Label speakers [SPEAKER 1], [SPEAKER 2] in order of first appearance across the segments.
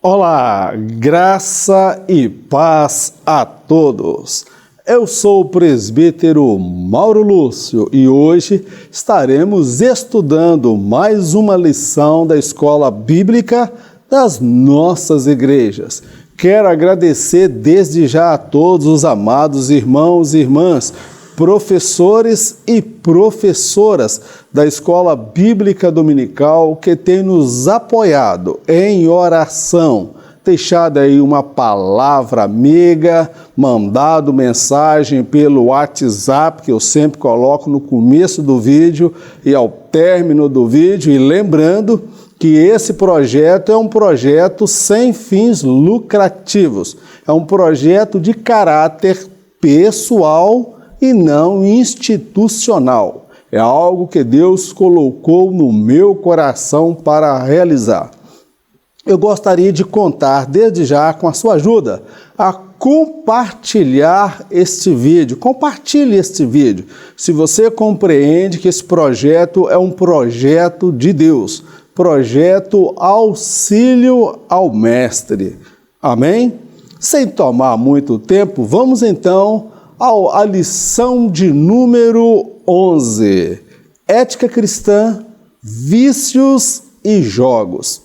[SPEAKER 1] Olá, graça e paz a todos. Eu sou o presbítero Mauro Lúcio e hoje estaremos estudando mais uma lição da Escola Bíblica das nossas igrejas. Quero agradecer desde já a todos os amados irmãos e irmãs, professores e professoras da Escola Bíblica Dominical que têm nos apoiado em oração, deixado aí uma palavra amiga, mandado mensagem pelo WhatsApp, que eu sempre coloco no começo do vídeo e ao término do vídeo, e lembrando que esse projeto é um projeto sem fins lucrativos, é um projeto de caráter pessoal e não institucional. É algo que Deus colocou no meu coração para realizar. Eu gostaria de contar desde já com a sua ajuda a compartilhar este vídeo. Compartilhe este vídeo. Se você compreende que esse projeto é um projeto de Deus, projeto Auxílio ao Mestre. Amém? Sem tomar muito tempo, vamos então à lição de número 11, Ética Cristã, Vícios e Jogos.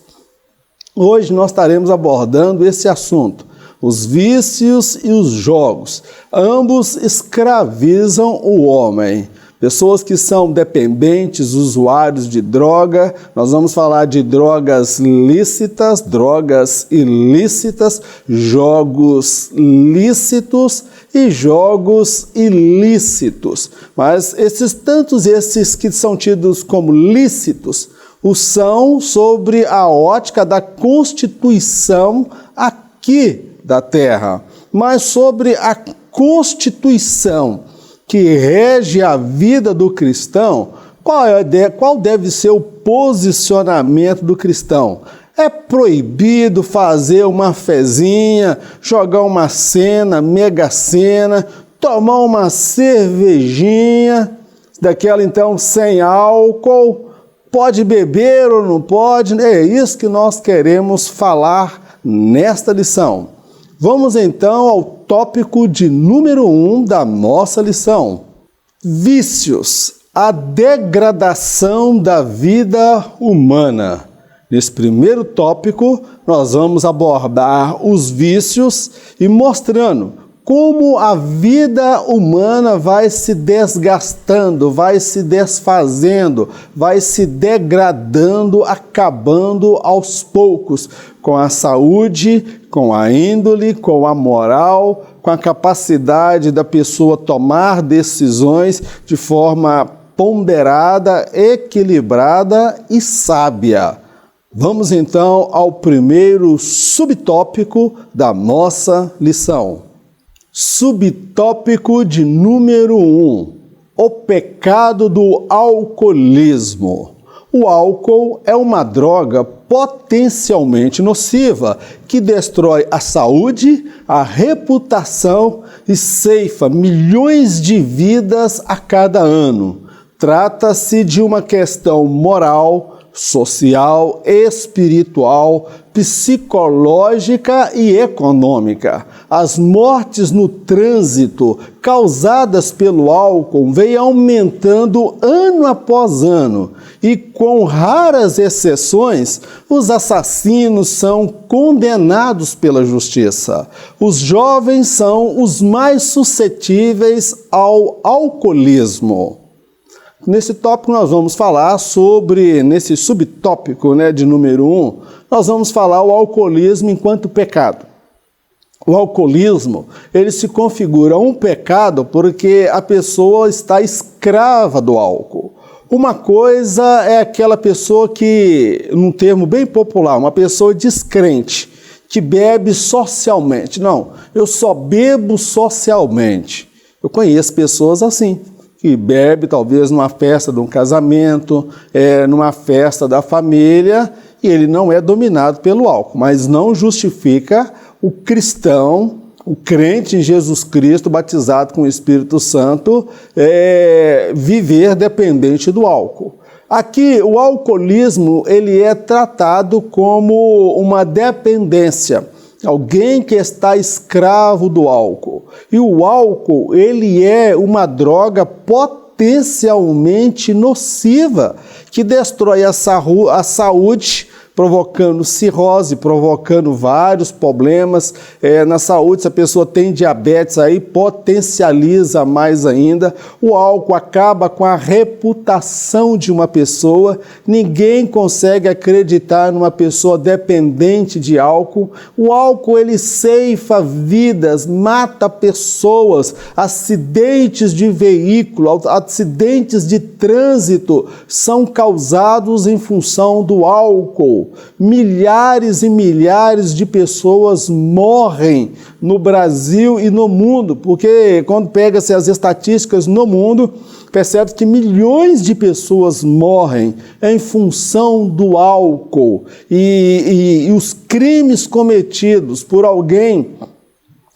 [SPEAKER 1] Hoje nós estaremos abordando esse assunto, os vícios e os jogos. Ambos escravizam o homem. Pessoas que são dependentes, usuários de droga, nós vamos falar de drogas lícitas, drogas ilícitas, jogos lícitos e jogos ilícitos. Mas esses que são tidos como lícitos, o são sobre a ótica da Constituição aqui da Terra, mas sobre a Constituição que rege a vida do cristão, qual deve ser o posicionamento do cristão? É proibido fazer uma fezinha, jogar uma cena, mega cena, tomar uma cervejinha, daquela então sem álcool, pode beber ou não pode? É isso que nós queremos falar nesta lição. Vamos então ao tópico de número 1 da nossa lição. Vícios, a degradação da vida humana. Nesse primeiro tópico, nós vamos abordar os vícios e mostrando como a vida humana vai se desgastando, vai se desfazendo, vai se degradando, acabando aos poucos com a saúde, com a índole, com a moral, com a capacidade da pessoa tomar decisões de forma ponderada, equilibrada e sábia. Vamos então ao primeiro subtópico da nossa lição. Subtópico de número 1, o pecado do alcoolismo. O álcool é uma droga potencialmente nociva que destrói a saúde, a reputação e ceifa milhões de vidas a cada ano. Trata-se de uma questão moral, social, espiritual, psicológica e econômica. As mortes no trânsito causadas pelo álcool vêm aumentando ano após ano e, com raras exceções, os assassinos são condenados pela justiça. Os jovens são os mais suscetíveis ao alcoolismo. Nesse tópico nós vamos falar sobre, nesse subtópico de número 1, nós vamos falar o alcoolismo enquanto pecado. O alcoolismo, ele se configura um pecado porque a pessoa está escrava do álcool. Uma coisa é aquela pessoa que, num termo bem popular, uma pessoa descrente, que bebe socialmente. Não, eu só bebo socialmente. Eu conheço pessoas assim, que bebe talvez numa festa de um casamento, numa festa da família, e ele não é dominado pelo álcool, mas não justifica o cristão o crente em Jesus Cristo, batizado com o Espírito Santo, viver dependente do álcool. Aqui, o alcoolismo, ele é tratado como uma dependência, alguém que está escravo do álcool. E o álcool, ele é uma droga potencialmente nociva, que destrói a saúde, provocando cirrose, provocando vários problemas na saúde. Se a pessoa tem diabetes, aí potencializa mais ainda. O álcool acaba com a reputação de uma pessoa. Ninguém consegue acreditar numa pessoa dependente de álcool. O álcool, ele ceifa vidas, mata pessoas. Acidentes de veículo, acidentes de trânsito são causados em função do álcool. Milhares e milhares de pessoas morrem no Brasil e no mundo, porque quando pega-se as estatísticas no mundo, percebe que milhões de pessoas morrem em função do álcool. E os crimes cometidos por alguém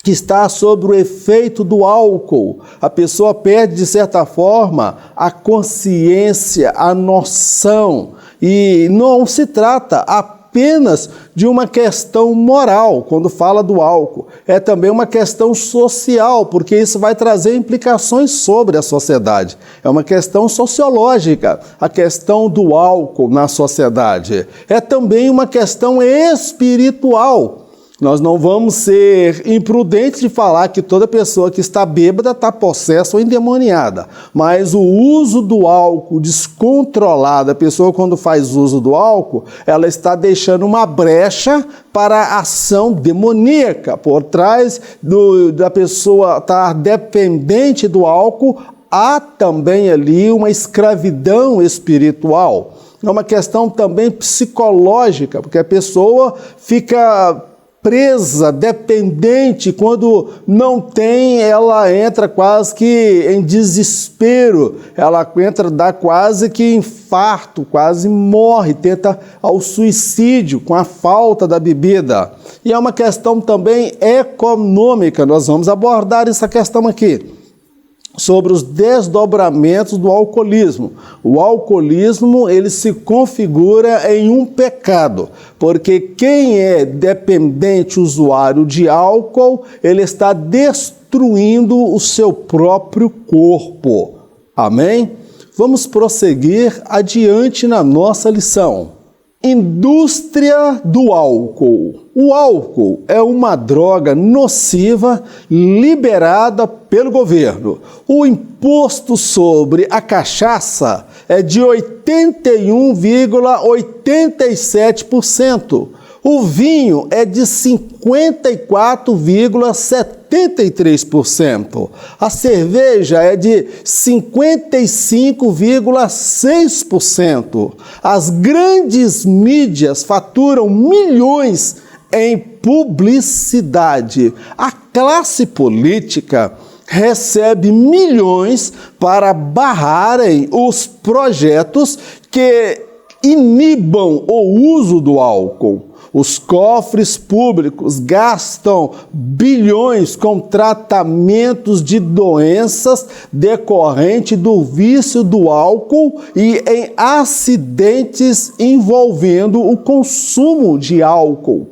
[SPEAKER 1] que está sob o efeito do álcool, a pessoa perde, de certa forma, a consciência, a noção. E não se trata apenas de uma questão moral, quando fala do álcool. É também uma questão social, porque isso vai trazer implicações sobre a sociedade. É uma questão sociológica, a questão do álcool na sociedade. É também uma questão espiritual. Nós não vamos ser imprudentes de falar que toda pessoa que está bêbada está possessa ou endemoniada, mas o uso do álcool descontrolado, a pessoa quando faz uso do álcool, ela está deixando uma brecha para a ação demoníaca. Por trás da pessoa estar dependente do álcool, há também ali uma escravidão espiritual. É uma questão também psicológica, porque a pessoa fica presa, dependente. Quando não tem, ela entra quase que em desespero, ela dá quase que infarto, quase morre, tenta ao suicídio com a falta da bebida. E é uma questão também econômica, nós vamos abordar essa questão aqui, sobre os desdobramentos do alcoolismo. O alcoolismo, ele se configura em um pecado, porque quem é dependente, usuário de álcool, ele está destruindo o seu próprio corpo. Amém? Vamos prosseguir adiante na nossa lição. Indústria do álcool. O álcool é uma droga nociva liberada pelo governo. O imposto sobre a cachaça é de 81,87%. O vinho é de 54,73%. A cerveja é de 55,6%. As grandes mídias faturam milhões em publicidade. A classe política recebe milhões para barrarem os projetos que inibam o uso do álcool. Os cofres públicos gastam bilhões com tratamentos de doenças decorrentes do vício do álcool e em acidentes envolvendo o consumo de álcool.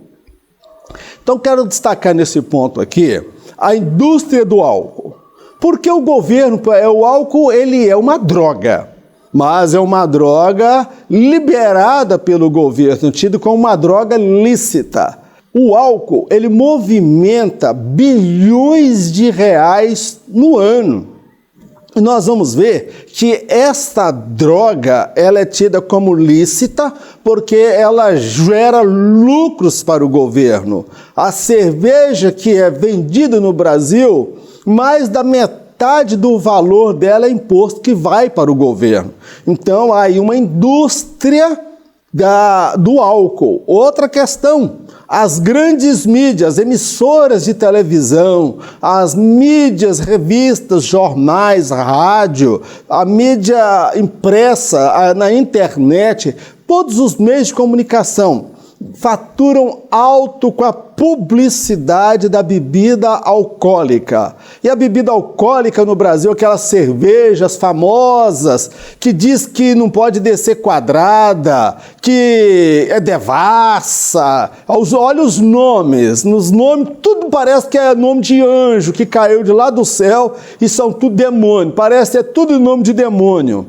[SPEAKER 1] Então, quero destacar nesse ponto aqui a indústria do álcool. Porque o governo, o álcool, ele é uma droga. Mas é uma droga liberada pelo governo, tido como uma droga lícita. O álcool, ele movimenta bilhões de reais no ano. E nós vamos ver que esta droga, ela é tida como lícita porque ela gera lucros para o governo. A cerveja que é vendida no Brasil, mais da metade do valor dela é imposto que vai para o governo. Então, há aí uma indústria do álcool. Outra questão, as grandes mídias, emissoras de televisão, as mídias, revistas, jornais, rádio, a mídia impressa, na internet, todos os meios de comunicação faturam alto com a publicidade da bebida alcoólica. E a bebida alcoólica no Brasil, aquelas cervejas famosas, que diz que não pode descer quadrada, que é devassa. Olha os nomes, nos nomes, tudo parece que é nome de anjo que caiu de lá do céu e são tudo demônio, parece que é tudo nome de demônio.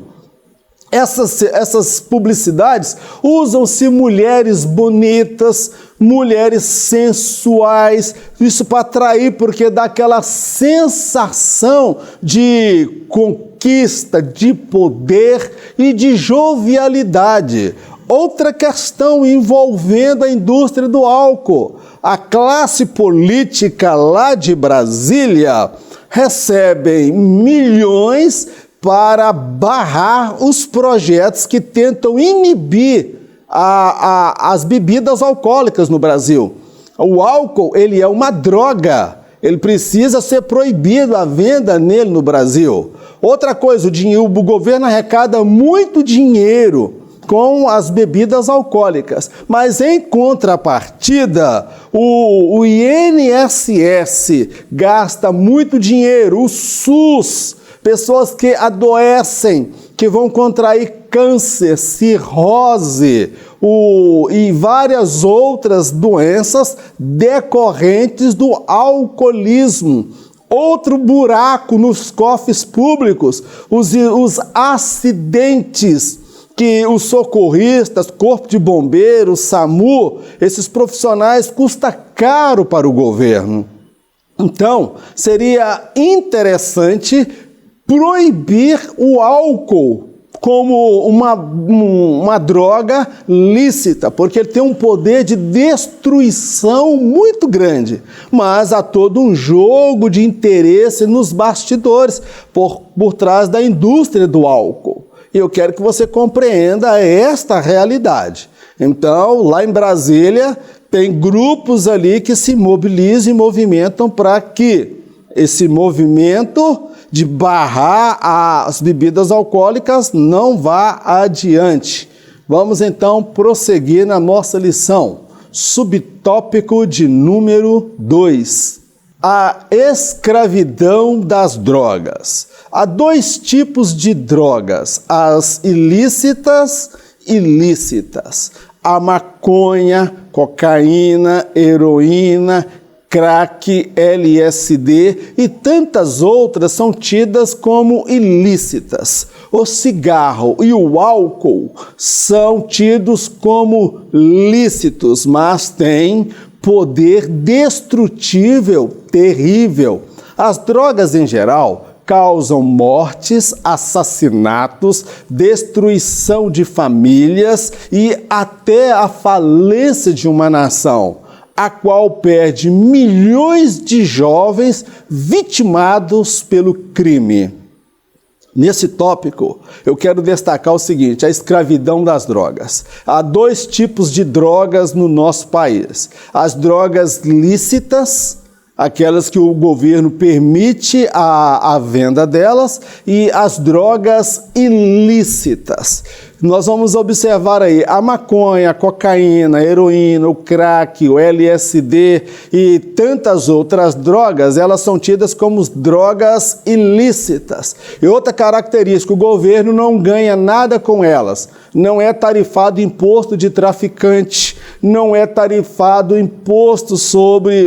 [SPEAKER 1] Essas publicidades usam-se mulheres bonitas, mulheres sensuais, isso para atrair, porque dá aquela sensação de conquista, de poder e de jovialidade. Outra questão envolvendo a indústria do álcool. A classe política lá de Brasília recebe milhões para barrar os projetos que tentam inibir as bebidas alcoólicas no Brasil. O álcool, ele é uma droga, ele precisa ser proibido a venda nele no Brasil. Outra coisa, o governo arrecada muito dinheiro com as bebidas alcoólicas, mas em contrapartida, o INSS gasta muito dinheiro, o SUS, pessoas que adoecem, que vão contrair câncer, cirrose e várias outras doenças decorrentes do alcoolismo. Outro buraco nos cofres públicos, os acidentes que os socorristas, Corpo de Bombeiros, SAMU, esses profissionais custam caro para o governo. Então, seria interessante proibir o álcool como uma droga lícita, porque ele tem um poder de destruição muito grande, mas há todo um jogo de interesse nos bastidores, por trás da indústria do álcool. E eu quero que você compreenda esta realidade. Então, lá em Brasília, tem grupos ali que se mobilizam e movimentam para que esse movimento de barrar as bebidas alcoólicas não vá adiante. Vamos então prosseguir na nossa lição. Subtópico de número 2. A escravidão das drogas. Há dois tipos de drogas, as ilícitas e lícitas. A maconha, cocaína, heroína, crack, LSD e tantas outras são tidas como ilícitas. O cigarro e o álcool são tidos como lícitos, mas têm poder destrutível, terrível. As drogas em geral causam mortes, assassinatos, destruição de famílias e até a falência de uma nação, a qual perde milhões de jovens vitimados pelo crime. Nesse tópico, eu quero destacar o seguinte, a escravidão das drogas. Há dois tipos de drogas no nosso país. As drogas lícitas, aquelas que o governo permite a venda delas, e as drogas ilícitas. Nós vamos observar aí a maconha, a cocaína, a heroína, o crack, o LSD e tantas outras drogas, elas são tidas como drogas ilícitas. E outra característica, o governo não ganha nada com elas. Não é tarifado imposto de traficante, não é tarifado imposto sobre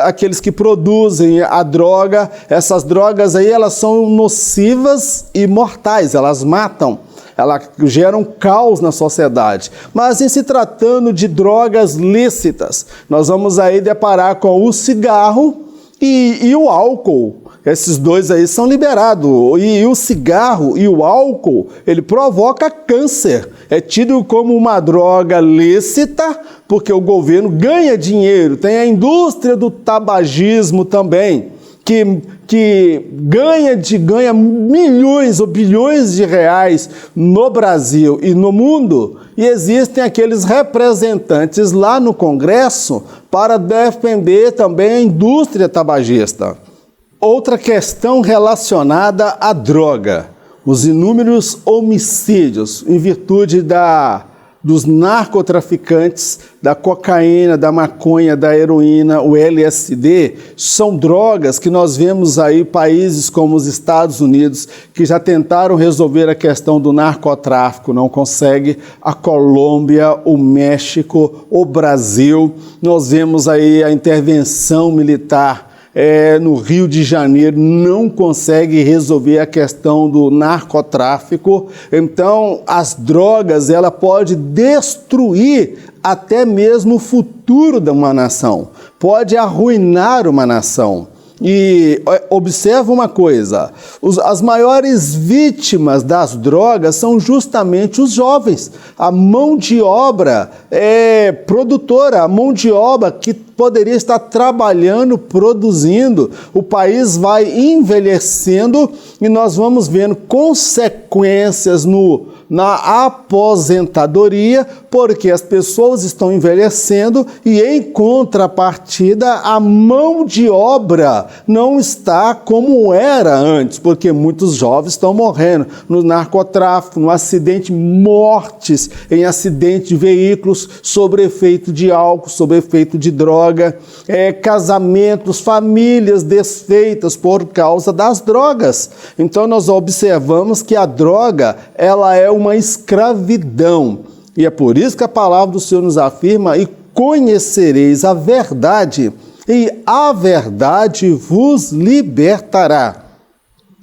[SPEAKER 1] aqueles que produzem a droga. Essas drogas aí, elas são nocivas e mortais, elas matam, elas geram caos na sociedade. Mas em se tratando de drogas lícitas, nós vamos aí deparar com o cigarro e o álcool. Esses dois aí são liberados, e o cigarro e o álcool, ele provoca câncer. É tido como uma droga lícita, porque o governo ganha dinheiro. Tem a indústria do tabagismo também, que ganha milhões ou bilhões de reais no Brasil e no mundo, e existem aqueles representantes lá no Congresso para defender também a indústria tabagista. Outra questão relacionada à droga, os inúmeros homicídios em virtude da dos narcotraficantes, da cocaína, da maconha, da heroína, o LSD, são drogas que nós vemos aí países como os Estados Unidos, que já tentaram resolver a questão do narcotráfico, não consegue, a Colômbia, o México, o Brasil. Nós vemos aí a intervenção militar no Rio de Janeiro, não consegue resolver a questão do narcotráfico. Então, as drogas, ela pode destruir até mesmo o futuro de uma nação, pode arruinar uma nação. E observa uma coisa, as maiores vítimas das drogas são justamente os jovens, a mão de obra produtora, a mão de obra que poderia estar trabalhando, produzindo. O país vai envelhecendo e nós vamos vendo consequências na aposentadoria, porque as pessoas estão envelhecendo e, em contrapartida, a mão de obra não está como era antes, porque muitos jovens estão morrendo no narcotráfico, no acidente, mortes em acidente de veículos, sob efeito de álcool, sob efeito de droga, casamentos, famílias desfeitas por causa das drogas. Então nós observamos que a droga, ela é uma escravidão. E é por isso que a palavra do Senhor nos afirma: e conhecereis a verdade, e a verdade vos libertará.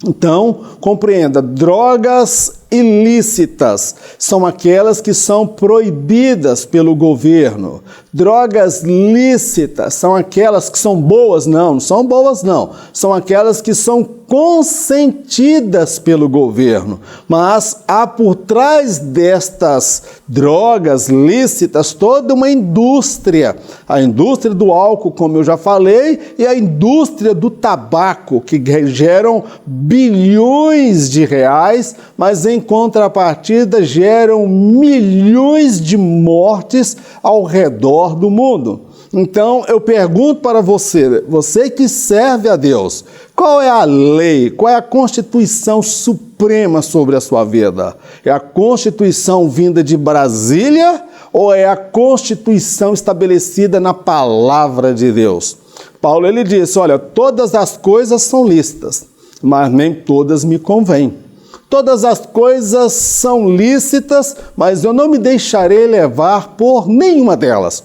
[SPEAKER 1] Então, compreenda, drogas ilícitas são aquelas que são proibidas pelo governo. Drogas lícitas são aquelas que são boas? Não são boas não. São aquelas que são consentidas pelo governo. Mas há por trás destas drogas lícitas toda uma indústria. A indústria do álcool, como eu já falei, e a indústria do tabaco, que geram bilhões de reais, mas em contrapartida geram milhões de mortes ao redor do mundo. Então eu pergunto para você, você que serve a Deus, qual é a lei, qual é a Constituição suprema sobre a sua vida? É a Constituição vinda de Brasília ou é a Constituição estabelecida na palavra de Deus? Paulo, ele disse, olha, todas as coisas são lícitas, mas nem todas me convêm. Todas as coisas são lícitas, mas eu não me deixarei levar por nenhuma delas.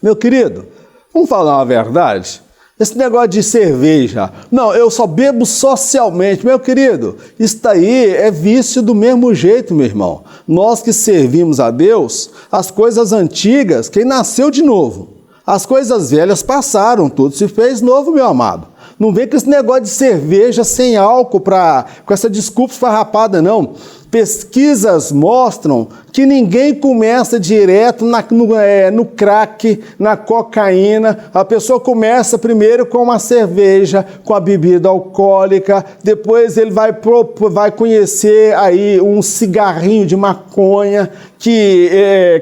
[SPEAKER 1] Meu querido, vamos falar a verdade? Esse negócio de cerveja, não, eu só bebo socialmente. Meu querido, isso daí é vício do mesmo jeito, meu irmão. Nós que servimos a Deus, as coisas antigas, quem nasceu de novo, as coisas velhas passaram, tudo se fez novo, meu amado. Não vem com esse negócio de cerveja sem álcool, com essa desculpa esfarrapada, não. Pesquisas mostram que ninguém começa direto no crack, na cocaína. A pessoa começa primeiro com uma cerveja, com a bebida alcoólica, depois ele vai conhecer aí um cigarrinho de maconha, que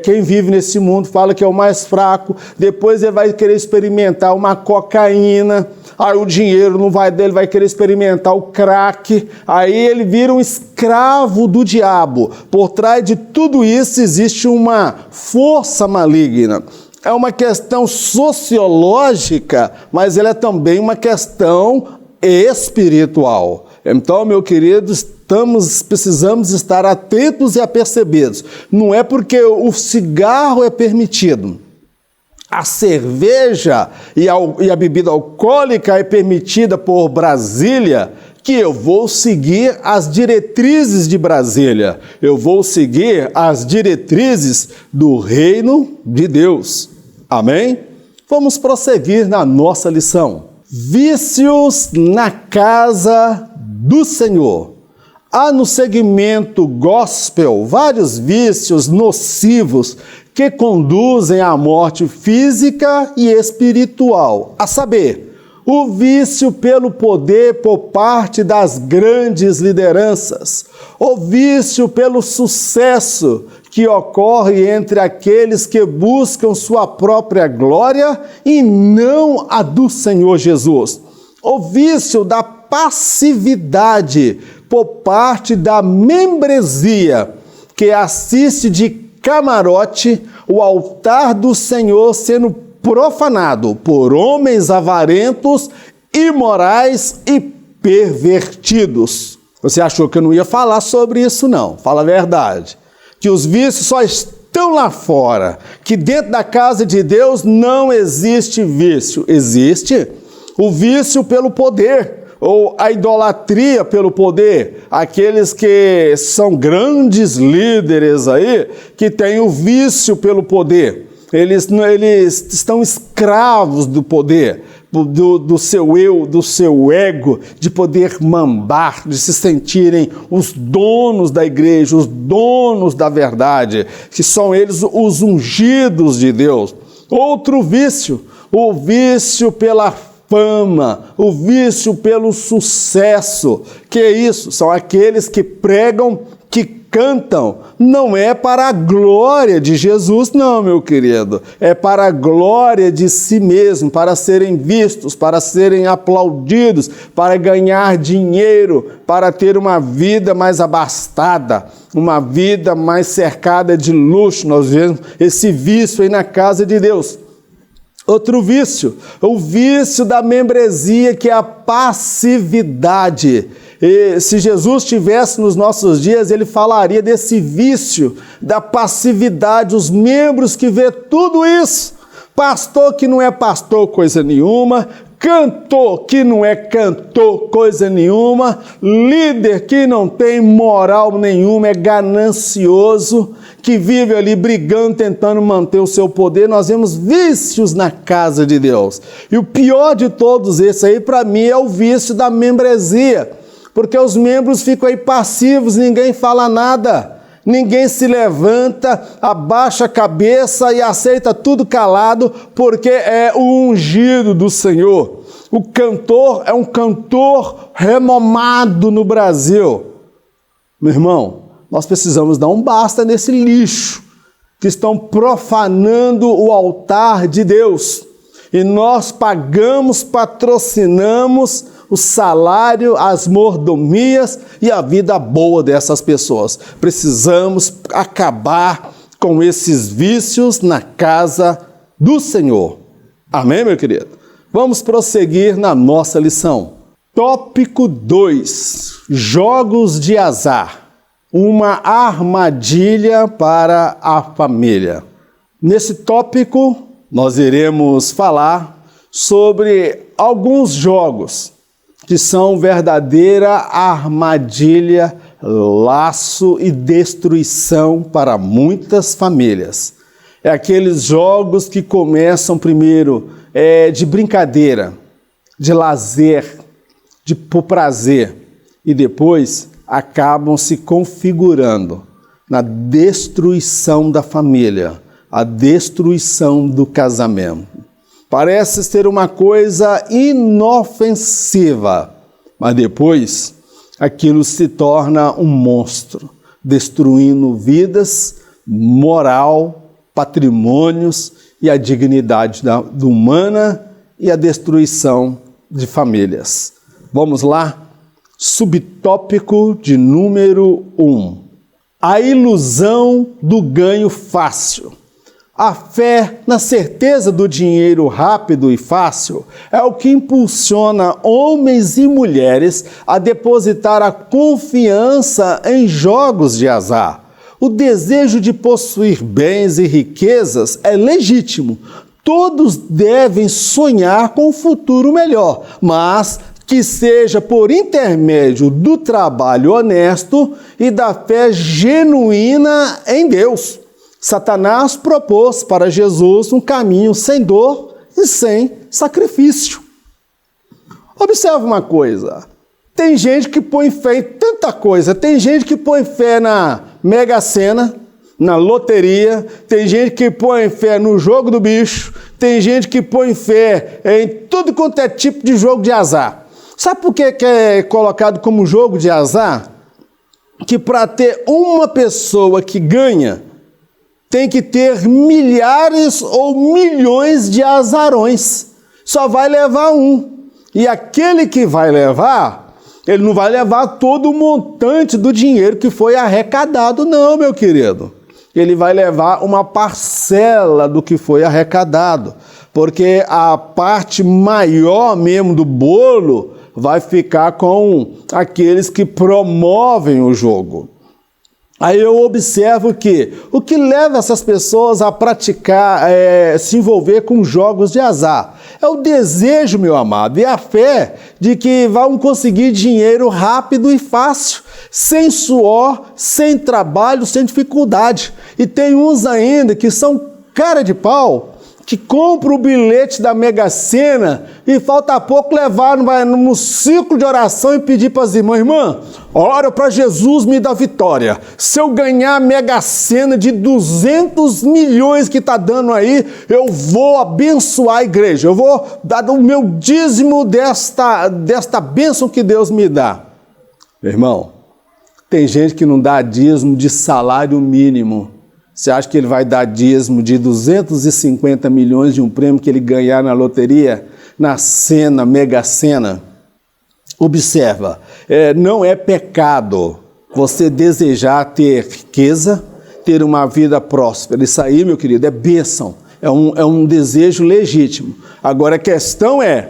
[SPEAKER 1] quem vive nesse mundo fala que é o mais fraco, depois ele vai querer experimentar uma cocaína, aí o dinheiro não vai dele, vai querer experimentar o crack, aí ele vira um escravo do diabo. Por trás de tudo isso existe uma força maligna. É uma questão sociológica, mas ela é também uma questão espiritual. Então, meu querido, precisamos estar atentos e apercebidos. Não é porque o cigarro é permitido, a cerveja e a bebida alcoólica é permitida por Brasília, que eu vou seguir as diretrizes de Brasília. Eu vou seguir as diretrizes do reino de Deus. Amém? Vamos prosseguir na nossa lição. Vícios na casa do Senhor. Há no segmento gospel vários vícios nocivos que conduzem à morte física e espiritual, a saber, o vício pelo poder por parte das grandes lideranças, o vício pelo sucesso que ocorre entre aqueles que buscam sua própria glória e não a do Senhor Jesus, o vício da passividade por parte da membresia que assiste de camarote, o altar do Senhor sendo profanado por homens avarentos, imorais e pervertidos. Você achou que eu não ia falar sobre isso, não? Fala a verdade. Que os vícios só estão lá fora. Que dentro da casa de Deus não existe vício. Existe o vício pelo poder, ou a idolatria pelo poder. Aqueles que são grandes líderes aí, que têm o vício pelo poder. Eles estão escravos do poder, do seu eu, do seu ego, de poder mambar, de se sentirem os donos da igreja, os donos da verdade, que são eles os ungidos de Deus. Outro vício, o vício pela fama, o vício pelo sucesso. Que é isso? São aqueles que pregam, que cantam, não é para a glória de Jesus, não, meu querido. É para a glória de si mesmo, para serem vistos, para serem aplaudidos, para ganhar dinheiro, para ter uma vida mais abastada, uma vida mais cercada de luxo. Nós vemos esse vício aí na casa de Deus. Outro vício, o vício da membresia, que é a passividade. E se Jesus estivesse nos nossos dias, ele falaria desse vício da passividade, os membros que vê tudo isso. Pastor que não é pastor, coisa nenhuma. Cantor que não é cantor, coisa nenhuma. Líder que não tem moral nenhuma, é ganancioso, que vive ali brigando, tentando manter o seu poder. Nós vemos vícios na casa de Deus. E o pior de todos esses aí, para mim, é o vício da membresia. Porque os membros ficam aí passivos, ninguém fala nada, ninguém se levanta, abaixa a cabeça e aceita tudo calado, porque é o ungido do Senhor. O cantor é um cantor renomado no Brasil. Meu irmão, nós precisamos dar um basta nesse lixo que estão profanando o altar de Deus. E nós pagamos, patrocinamos o salário, as mordomias e a vida boa dessas pessoas. Precisamos acabar com esses vícios na casa do Senhor. Amém, meu querido? Vamos prosseguir na nossa lição. Tópico 2. Jogos de azar. Uma armadilha para a família. Nesse tópico, nós iremos falar sobre alguns jogos que são verdadeira armadilha, laço e destruição para muitas famílias. É aqueles jogos que começam primeiro de brincadeira, de lazer, por prazer, e depois acabam se configurando na destruição da família, a destruição do casamento. Parece ser uma coisa inofensiva, mas depois aquilo se torna um monstro, destruindo vidas, moral, patrimônios e a dignidade humana e a destruição de famílias. Vamos lá? Subtópico de número 1. A ilusão do ganho fácil. A fé na certeza do dinheiro rápido e fácil é o que impulsiona homens e mulheres a depositar a confiança em jogos de azar. O desejo de possuir bens e riquezas é legítimo. Todos devem sonhar com um futuro melhor, mas que seja por intermédio do trabalho honesto e da fé genuína em Deus. Satanás propôs para Jesus um caminho sem dor e sem sacrifício. Observe uma coisa, tem gente que põe fé em tanta coisa, tem gente que põe fé na Mega Sena, na loteria, tem gente que põe fé no jogo do bicho, tem gente que põe fé em tudo quanto é tipo de jogo de azar. Sabe por que é colocado como jogo de azar? Que para ter uma pessoa que ganha, tem que ter milhares ou milhões de azarões. Só vai levar um. E aquele que vai levar, ele não vai levar todo o montante do dinheiro que foi arrecadado, não, meu querido. ele vai levar uma parcela do que foi arrecadado, porque a parte maior mesmo do bolo vai ficar com aqueles que promovem o jogo. Aí eu observo que o que leva essas pessoas a praticar, se envolver com jogos de azar, é o desejo, meu amado, e a fé de que vão conseguir dinheiro rápido e fácil, sem suor, sem trabalho, sem dificuldade. E tem uns ainda que são cara de pau, que compra o bilhete da Mega Sena e falta pouco levar no ciclo de oração e pedir para as irmãs, ora para Jesus me dar vitória. Se eu ganhar a Mega Sena de 200 milhões que está dando aí, eu vou abençoar a igreja, eu vou dar o meu dízimo desta bênção que Deus me dá. Meu irmão, tem gente que não dá dízimo de salário mínimo. Você acha que ele vai dar dízimo de 250 milhões de um prêmio que ele ganhar na loteria, na Sena, Mega Sena? Observa, não é pecado você desejar ter riqueza, ter uma vida próspera. Isso aí, meu querido, é bênção, é um desejo legítimo. Agora a questão é,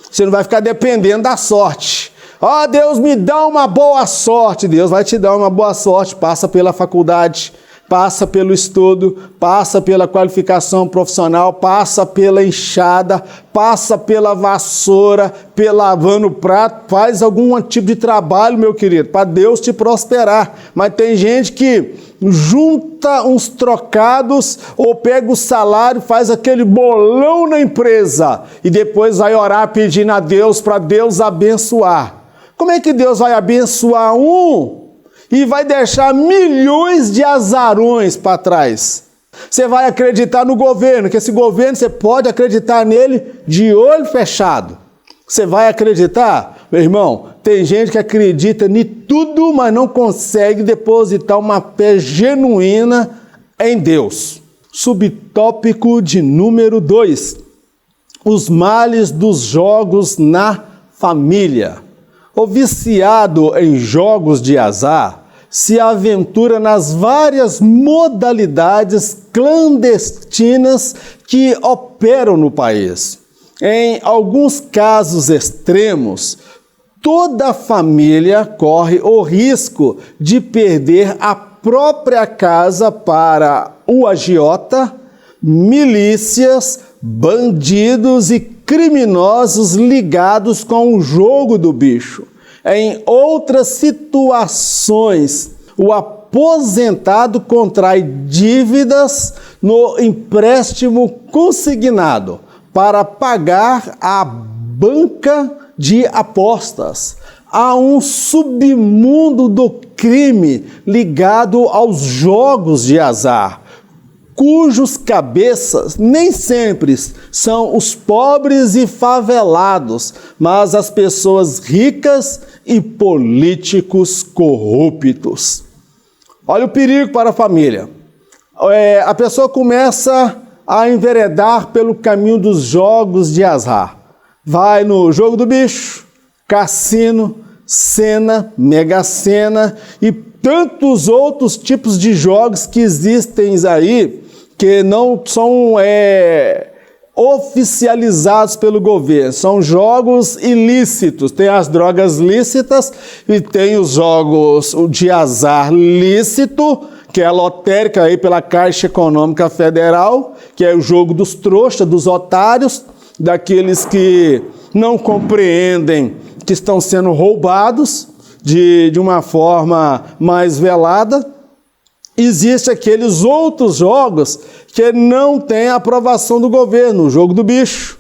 [SPEAKER 1] você não vai ficar dependendo da sorte. Ó, Deus me dá uma boa sorte. Deus vai te dar uma boa sorte, passa pela faculdade, passa pelo estudo, passa pela qualificação profissional, passa pela enxada, passa pela vassoura, lavando o prato, faz algum tipo de trabalho, meu querido, para Deus te prosperar. Mas tem gente que junta uns trocados ou pega o salário, faz aquele bolão na empresa e depois vai orar pedindo a Deus para Deus abençoar. Como é que Deus vai abençoar um e vai deixar milhões de azarões para trás? Você vai acreditar no governo, que esse governo você pode acreditar nele de olho fechado. Você vai acreditar? Meu irmão, tem gente que acredita em tudo, mas não consegue depositar uma fé genuína em Deus. Subtópico de número 2. Os males dos jogos na família. O viciado em jogos de azar se aventura nas várias modalidades clandestinas que operam no país. Em alguns casos extremos, toda a família corre o risco de perder a própria casa para o agiota, milícias, bandidos e criminosos ligados com o jogo do bicho. Em outras situações, o aposentado contrai dívidas no empréstimo consignado para pagar a banca de apostas. Há um submundo do crime ligado aos jogos de azar, cujos cabeças nem sempre são os pobres e favelados, mas as pessoas ricas e políticos corruptos. Olha o perigo para a família. A pessoa começa a enveredar pelo caminho dos jogos de azar. Vai no jogo do bicho, cassino, Sena, Mega Sena e tantos outros tipos de jogos que existem aí, que não são oficializados pelo governo, são jogos ilícitos. Tem as drogas lícitas e tem os jogos de azar lícito, que é a lotérica aí pela Caixa Econômica Federal, que é o jogo dos trouxas, dos otários, daqueles que não compreendem que estão sendo roubados de uma forma mais velada. Existem aqueles outros jogos que não têm aprovação do governo, o jogo do bicho,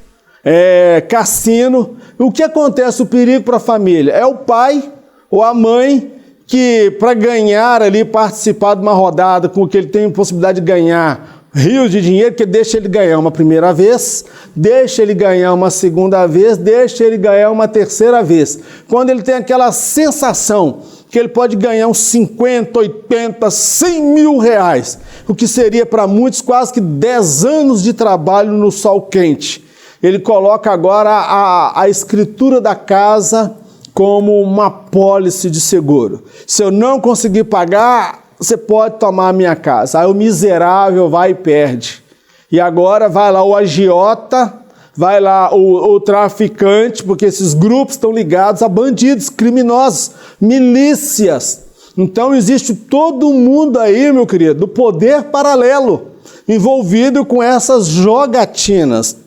[SPEAKER 1] cassino. O que acontece, o perigo para a família? É o pai ou a mãe que, para ganhar ali, participar de uma rodada com que ele tem possibilidade de ganhar rios de dinheiro, que deixa ele ganhar uma primeira vez, deixa ele ganhar uma segunda vez, deixa ele ganhar uma terceira vez. Quando ele tem aquela sensação que ele pode ganhar uns 50, 80, 100 mil reais, o que seria para muitos quase que 10 anos de trabalho no sol quente. Ele coloca agora a escritura da casa como uma pólice de seguro. Se eu não conseguir pagar, você pode tomar a minha casa. Aí o miserável vai e perde. E agora vai lá o agiota, vai lá o traficante, porque esses grupos estão ligados a bandidos, criminosos, milícias. Então existe todo mundo aí, meu querido, do poder paralelo, envolvido com essas jogatinas.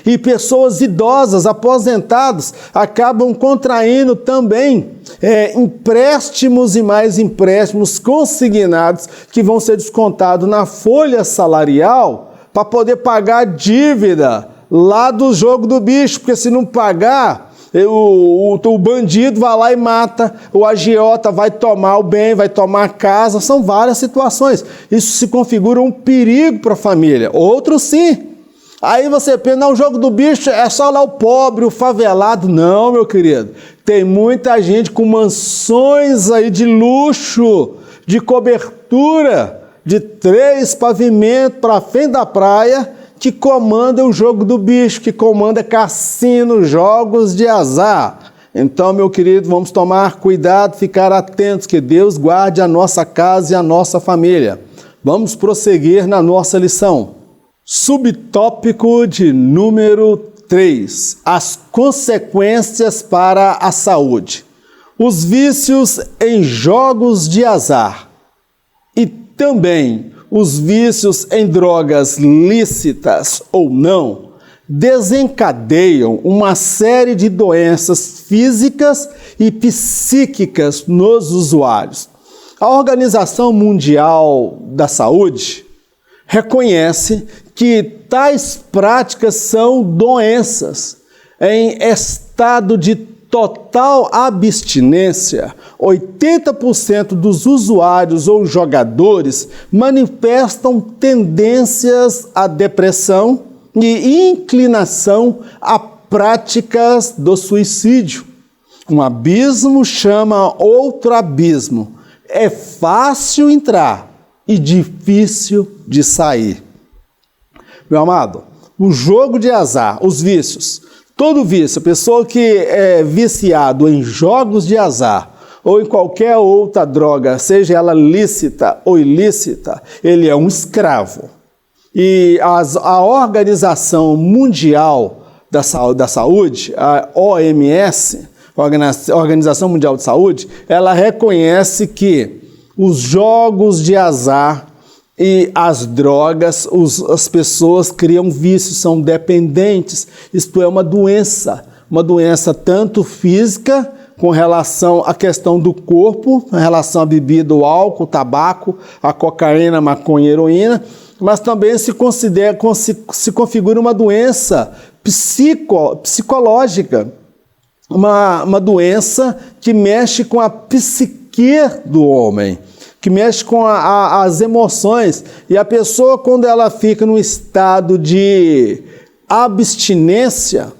[SPEAKER 1] E pessoas idosas, aposentadas, acabam contraindo também empréstimos e mais empréstimos consignados que vão ser descontados na folha salarial para poder pagar a dívida lá do jogo do bicho, porque se não pagar, o bandido vai lá e mata, o agiota vai tomar o bem, vai tomar a casa, são várias situações. Isso se configura um perigo para a família. Outro sim. Aí você pensa, não, o jogo do bicho é só lá o pobre, o favelado. Não, meu querido, tem muita gente com mansões aí de luxo, de cobertura, de 3 pavimentos para frente da praia, que comanda o jogo do bicho, que comanda cassino, jogos de azar. Então, meu querido, vamos tomar cuidado, ficar atentos, que Deus guarde a nossa casa e a nossa família. Vamos prosseguir na nossa lição. Subtópico de número 3, as consequências para a saúde. Os vícios em jogos de azar e também os vícios em drogas lícitas ou não desencadeiam uma série de doenças físicas e psíquicas nos usuários. A Organização Mundial da Saúde reconhece que tais práticas são doenças. Em estado de total abstinência, 80% dos usuários ou jogadores manifestam tendências à depressão e inclinação a práticas do suicídio. Um abismo chama outro abismo. É fácil entrar e difícil de sair. Meu amado, o jogo de azar, os vícios, todo vício, a pessoa que é viciado em jogos de azar ou em qualquer outra droga, seja ela lícita ou ilícita, ele é um escravo. E a Organização Mundial da Saúde, a OMS, Organização Mundial de Saúde, ela reconhece que os jogos de azar e as drogas, as pessoas criam vícios, são dependentes. Isto é uma doença tanto física, com relação à questão do corpo, com relação à bebida, o álcool, o tabaco, a cocaína, a maconha, a heroína, mas também se configura uma doença psicológica, uma doença que mexe com a psique do homem, que mexe com as emoções, e a pessoa, quando ela fica num estado de abstinência,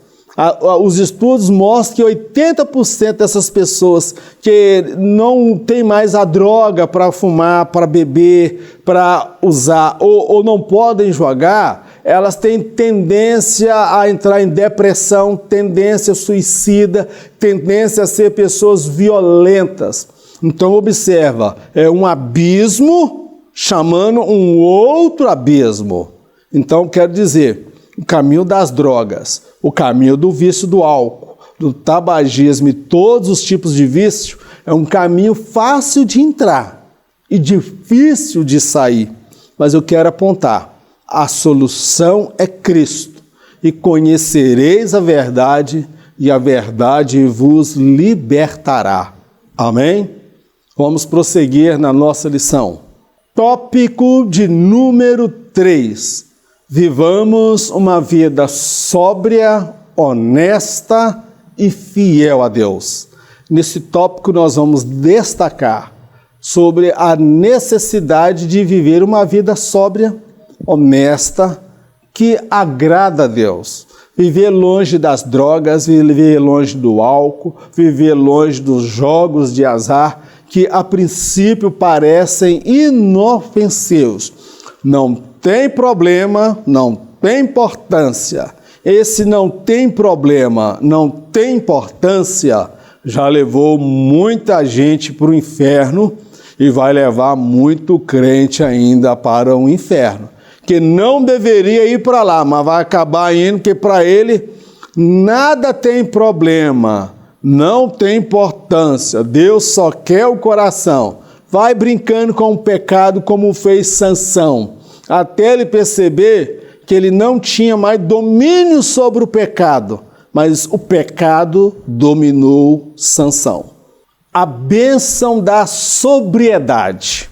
[SPEAKER 1] os estudos mostram que 80% dessas pessoas que não tem mais a droga para fumar, para beber, para usar, ou não podem jogar, elas têm tendência a entrar em depressão, tendência suicida, tendência a ser pessoas violentas. Então observa, é um abismo chamando um outro abismo. Então quero dizer, o caminho das drogas, o caminho do vício do álcool, do tabagismo e todos os tipos de vício, é um caminho fácil de entrar e difícil de sair. Mas eu quero apontar, a solução é Cristo. E conhecereis a verdade, e a verdade vos libertará. Amém? Vamos prosseguir na nossa lição. Tópico de número 3. Vivamos uma vida sóbria, honesta e fiel a Deus. Nesse tópico nós vamos destacar sobre a necessidade de viver uma vida sóbria, honesta, que agrada a Deus. Viver longe das drogas, viver longe do álcool, viver longe dos jogos de azar, que a princípio parecem inofensivos. Não tem problema, não tem importância. Esse não tem problema, não tem importância, já levou muita gente para o inferno e vai levar muito crente ainda para o inferno, que não deveria ir para lá, mas vai acabar indo, porque para ele nada tem problema, não tem importância, Deus só quer o coração. Vai brincando com o pecado como fez Sansão, até ele perceber que ele não tinha mais domínio sobre o pecado, mas o pecado dominou Sansão. A bênção da sobriedade.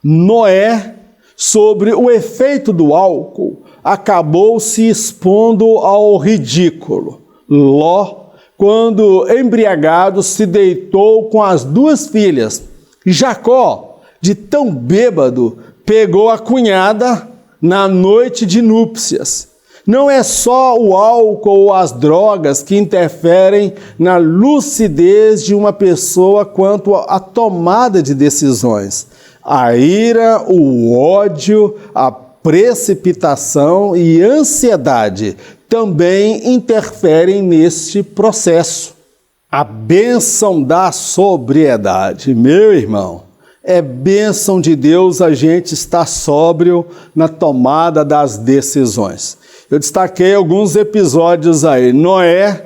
[SPEAKER 1] Noé, sobre o efeito do álcool, acabou se expondo ao ridículo. Ló, quando embriagado, se deitou com as duas filhas. Jacó, de tão bêbado, pegou a cunhada na noite de núpcias. Não é só o álcool ou as drogas que interferem na lucidez de uma pessoa quanto à tomada de decisões. A ira, o ódio, a precipitação e ansiedade também interferem neste processo. A bênção da sobriedade, meu irmão, é bênção de Deus a gente estar sóbrio na tomada das decisões. Eu destaquei alguns episódios aí. Noé,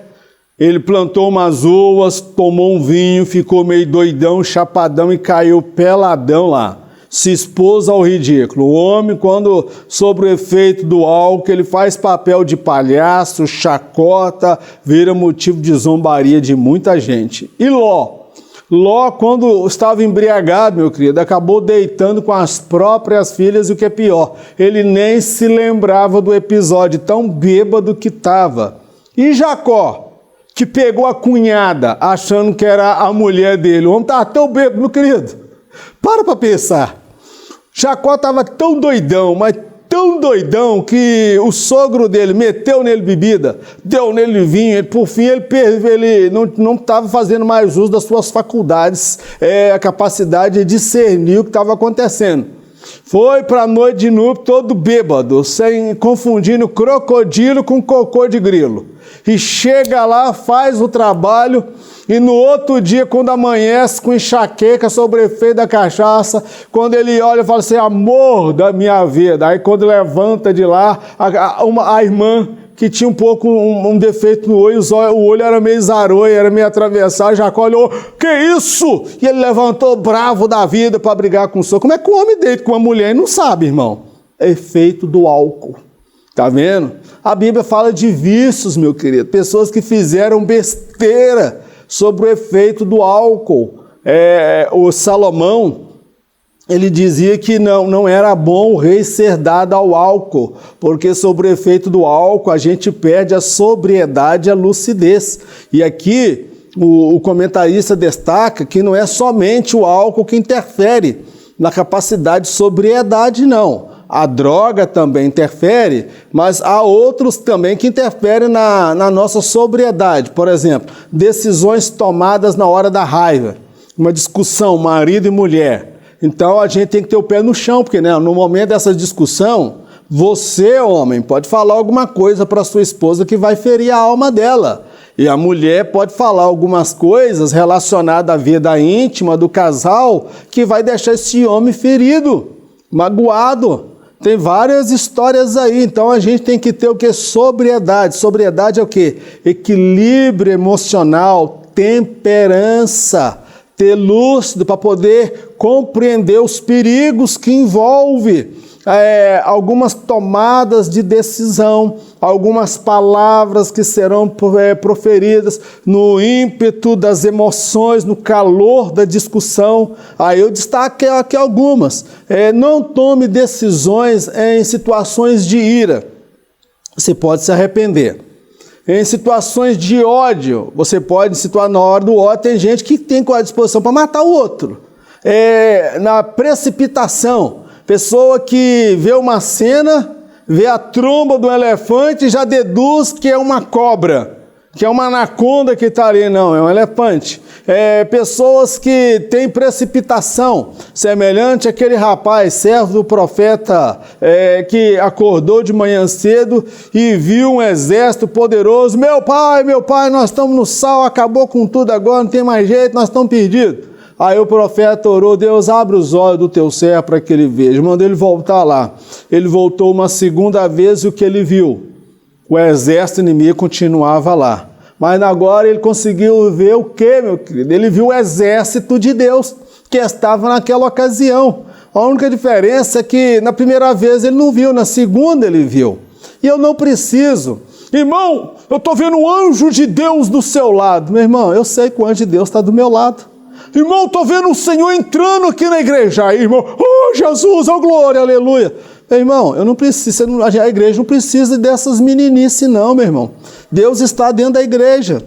[SPEAKER 1] ele plantou umas uvas, tomou um vinho, ficou meio doidão, chapadão e caiu peladão lá. Se expôs ao ridículo. O homem, quando sob o efeito do álcool, ele faz papel de palhaço, chacota, vira motivo de zombaria de muita gente. E Ló, quando estava embriagado, meu querido, acabou deitando com as próprias filhas e o que é pior, ele nem se lembrava do episódio, tão bêbado que estava. E Jacó, que pegou a cunhada achando que era a mulher dele, o homem estava tão bêbado, meu querido, para pensar. Jacó estava tão doidão, mas tão doidão que o sogro dele meteu nele bebida, deu nele vinho, por fim ele não estava fazendo mais uso das suas faculdades, a capacidade de discernir o que estava acontecendo. Foi para a noite de núpcias todo bêbado, confundindo crocodilo com cocô de grilo. E chega lá, faz o trabalho, e no outro dia, quando amanhece com enxaqueca sobre o efeito da cachaça, quando ele olha e fala assim, amor da minha vida, aí quando levanta de lá, a irmã que tinha um defeito no olho, o olho era meio zaroio, era meio atravessado, Jacó olhou, que isso? E ele levantou bravo da vida para brigar com o sogro. Como é que o homem deita com uma mulher e não sabe, irmão? É efeito do álcool. Tá vendo? A Bíblia fala de vícios, meu querido, pessoas que fizeram besteira sobre o efeito do álcool. O Salomão, ele dizia que não era bom o rei ser dado ao álcool, porque sobre o efeito do álcool a gente perde a sobriedade e a lucidez. E aqui o comentarista destaca que não é somente o álcool que interfere na capacidade de sobriedade, não. A droga também interfere, mas há outros também que interferem na nossa sobriedade. Por exemplo, decisões tomadas na hora da raiva, uma discussão, marido e mulher. Então a gente tem que ter o pé no chão, porque no momento dessa discussão, você, homem, pode falar alguma coisa para sua esposa que vai ferir a alma dela. E a mulher pode falar algumas coisas relacionadas à vida íntima do casal que vai deixar esse homem ferido, magoado. Tem várias histórias aí, então a gente tem que ter o que? Sobriedade. Sobriedade é o quê? Equilíbrio emocional, temperança, ter lúcido para poder compreender os perigos que envolve algumas tomadas de decisão, algumas palavras que serão proferidas no ímpeto das emoções, no calor da discussão. Aí eu destaco aqui algumas. Não tome decisões em situações de ira. Você pode se arrepender. Em situações de ódio, você pode situar na hora do ódio, tem gente que tem a disposição para matar o outro. Na precipitação, pessoa que vê uma cena, vê a tromba do elefante e já deduz que é uma cobra, que é uma anaconda que está ali. Não, é um elefante. Pessoas que têm precipitação, semelhante àquele rapaz, servo do profeta, que acordou de manhã cedo e viu um exército poderoso. Meu pai, nós estamos no sal, acabou com tudo agora, não tem mais jeito, nós estamos perdidos. Aí o profeta orou, Deus, abre os olhos do teu servo para que ele veja. Mandou ele voltar lá. Ele voltou uma segunda vez e o que ele viu? O exército inimigo continuava lá. Mas agora ele conseguiu ver o quê, meu querido? Ele viu o exército de Deus que estava naquela ocasião. A única diferença é que na primeira vez ele não viu, na segunda ele viu. E eu não preciso. Irmão, eu estou vendo um anjo de Deus do seu lado. Meu irmão, eu sei que o anjo de Deus está do meu lado. Irmão, estou vendo o Senhor entrando aqui na igreja. Aí, irmão, oh Jesus, oh glória, aleluia. Meu irmão, eu não preciso, a igreja não precisa dessas meninices não, meu irmão. Deus está dentro da igreja.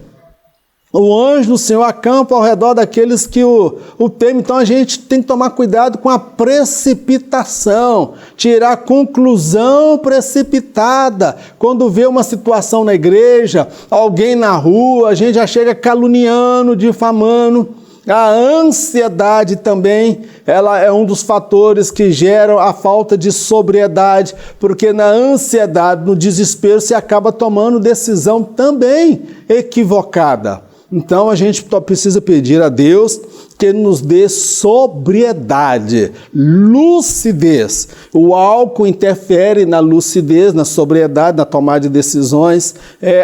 [SPEAKER 1] O anjo do Senhor acampa ao redor daqueles que o temem. Então a gente tem que tomar cuidado com a precipitação, tirar conclusão precipitada. Quando vê uma situação na igreja, alguém na rua, a gente já chega caluniando, difamando. A ansiedade também, ela é um dos fatores que geram a falta de sobriedade, porque na ansiedade, no desespero, se acaba tomando decisão também equivocada. Então a gente precisa pedir a Deus que Ele nos dê sobriedade, lucidez. O álcool interfere na lucidez, na sobriedade, na tomada de decisões.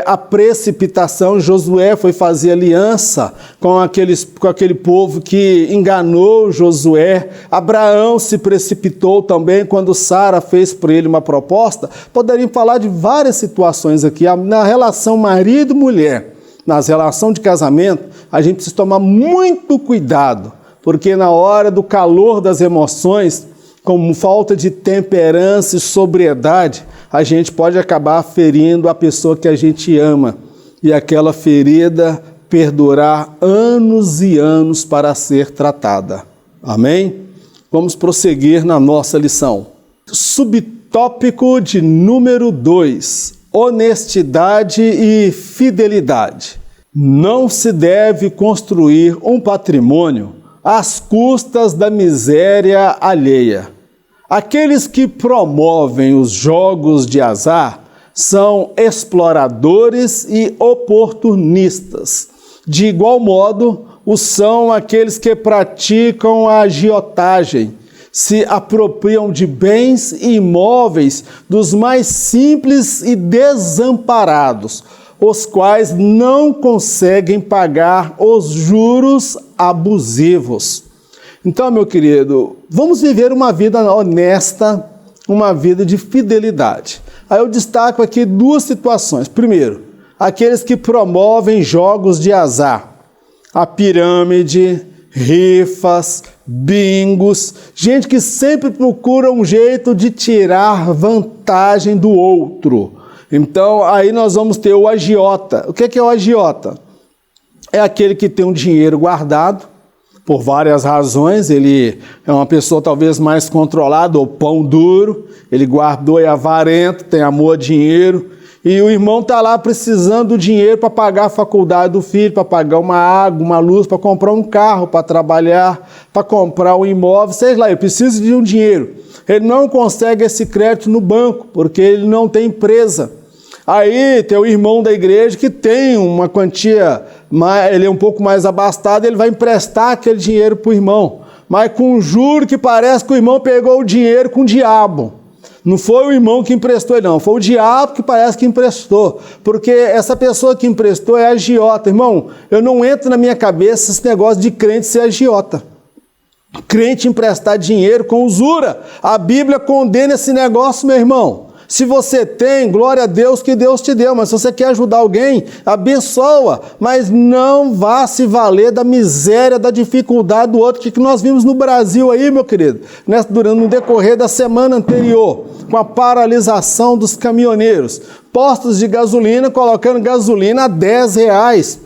[SPEAKER 1] A precipitação, Josué foi fazer aliança com aquele povo que enganou Josué. Abraão se precipitou também quando Sara fez para ele uma proposta. Poderíamos falar de várias situações aqui, na relação marido e mulher. Nas relações de casamento, a gente precisa tomar muito cuidado, porque na hora do calor das emoções, com falta de temperança e sobriedade, a gente pode acabar ferindo a pessoa que a gente ama, e aquela ferida perdurar anos e anos para ser tratada. Amém? Vamos prosseguir na nossa lição. Subtópico de número 2. Honestidade e fidelidade. Não se deve construir um patrimônio às custas da miséria alheia. Aqueles que promovem os jogos de azar são exploradores e oportunistas. De igual modo, são aqueles que praticam a agiotagem, se apropriam de bens e imóveis dos mais simples e desamparados, os quais não conseguem pagar os juros abusivos. Então, meu querido, vamos viver uma vida honesta, uma vida de fidelidade. Aí eu destaco aqui duas situações. Primeiro, aqueles que promovem jogos de azar, a pirâmide, rifas, bingos, gente que sempre procura um jeito de tirar vantagem do outro. Então, aí nós vamos ter o agiota. O que é o agiota? É aquele que tem um dinheiro guardado, por várias razões. Ele é uma pessoa talvez mais controlada, ou pão duro, ele guardou, é avarento, tem amor a dinheiro, e o irmão está lá precisando do dinheiro para pagar a faculdade do filho, para pagar uma água, uma luz, para comprar um carro, para trabalhar, para comprar um imóvel, sei lá, ele precisa de um dinheiro. Ele não consegue esse crédito no banco, porque ele não tem empresa. Aí tem o irmão da igreja que tem uma quantia, ele é um pouco mais abastado, ele vai emprestar aquele dinheiro para o irmão, mas com um juro que parece que o irmão pegou o dinheiro com o diabo. Não foi o irmão que emprestou ele, não. Foi o diabo que parece que emprestou. Porque essa pessoa que emprestou é agiota. Irmão, eu não entro na minha cabeça esse negócio de crente ser agiota. Crente emprestar dinheiro com usura. A Bíblia condena esse negócio, meu irmão. Se você tem, glória a Deus que Deus te deu, mas se você quer ajudar alguém, abençoa, mas não vá se valer da miséria, da dificuldade do outro, que nós vimos no Brasil aí, meu querido, no decorrer da semana anterior, com a paralisação dos caminhoneiros, postos de gasolina, colocando gasolina a R$10,